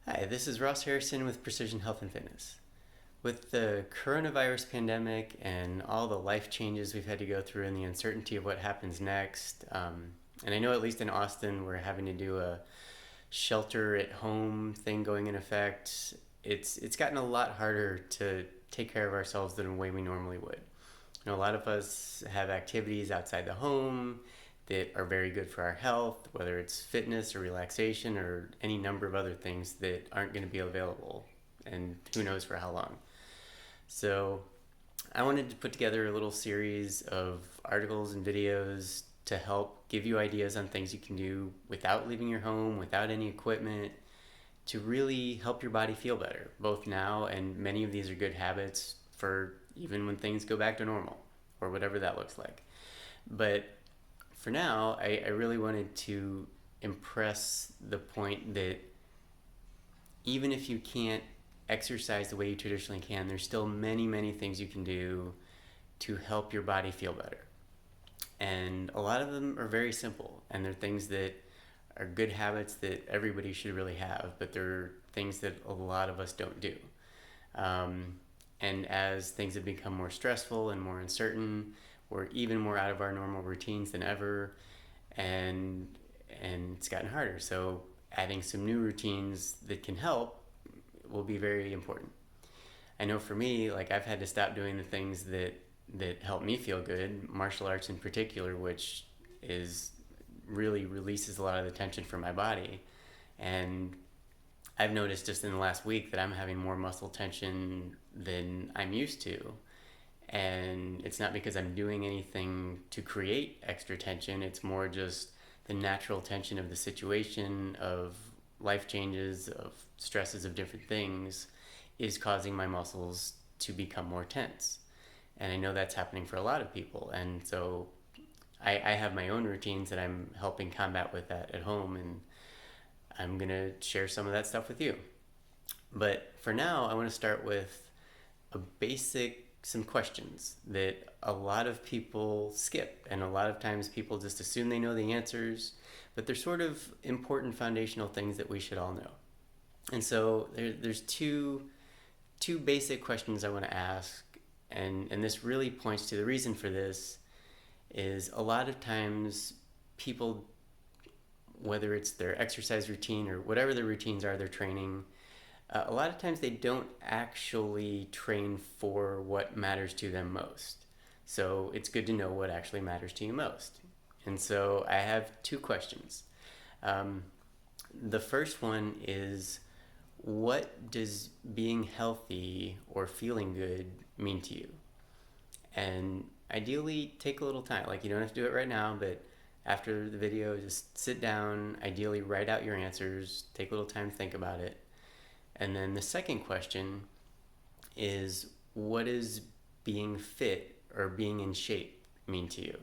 Hi, this is Ross Harrison with Precision Health and Fitness. With the coronavirus pandemic and all the life changes we've had to go through and the uncertainty of what happens next, and I know at least in Austin we're having to do a shelter at home thing going in effect. It's gotten a lot harder to take care of ourselves than the way we normally would. A lot of us have activities outside the home that are very good for our health, whether it's fitness or relaxation or any number of other things that aren't going to be available, and who knows for how long. So, I wanted to put together a little series of articles and videos to help give you ideas on things you can do without leaving your home, without any equipment, to really help your body feel better, both now and many of these are good habits for even when things go back to normal or whatever that looks like. But for now, I really wanted to impress the point that even if you can't exercise the way you traditionally can, there's still many, many things you can do to help your body feel better. And a lot of them are very simple, and they're things that are good habits that everybody should really have, but they're things that a lot of us don't do. Um, and as things have become more stressful and more uncertain, we're even more out of our normal routines than ever, and it's gotten harder. So adding some new routines that can help will be very important. I know for me, like I've had to stop doing the things that help me feel good, martial arts in particular, which is really releases a lot of the tension from my body. And I've noticed just in the last week that I'm having more muscle tension than I'm used to. And it's not because I'm doing anything to create extra tension, it's more just the natural tension of the situation, of life changes, of stresses of different things, is causing my muscles to become more tense. And I know that's happening for a lot of people. And so I have my own routines that I'm helping combat with that at home, and I'm going to share some of that stuff with you. But for now, I want to start with some questions that a lot of people skip, and a lot of times people just assume they know the answers, but they're sort of important foundational things that we should all know. And so there's two basic questions I want to ask, and this really points to the reason for this is a lot of times people, whether it's their exercise routine or whatever their routines are, their training, a lot of times they don't actually train for what matters to them most. So it's good to know what actually matters to you most. And so I have two questions. Um, the first one is, what does being healthy or feeling good mean to you? And ideally, take a little time. Like, you don't have to do it right now, but after the video, just sit down, ideally, write out your answers, take a little time to think about it. And then the second question is, what does being fit or being in shape mean to you?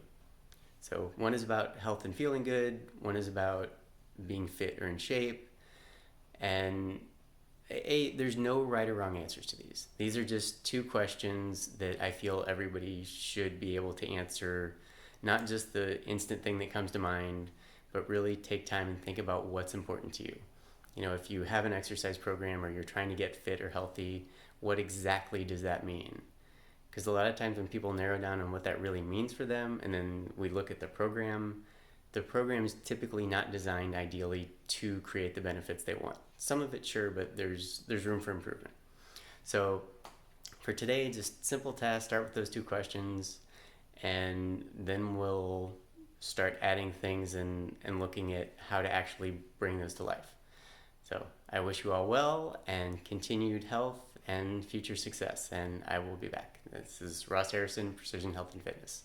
So one is about health and feeling good, one is about being fit or in shape. And there's no right or wrong answers to these. These are just two questions that I feel everybody should be able to answer, not just the instant thing that comes to mind, but really take time and think about what's important to you. If you have an exercise program or you're trying to get fit or healthy, what exactly does that mean? Because a lot of times when people narrow down on what that really means for them, and then we look at the program is typically not designed ideally to create the benefits they want. Some of it, sure, but there's room for improvement. So for today, just simple tasks, start with those two questions, and then we'll start adding things and looking at how to actually bring those to life. So I wish you all well and continued health and future success, and I will be back. This is Ross Harrison, Precision Health and Fitness.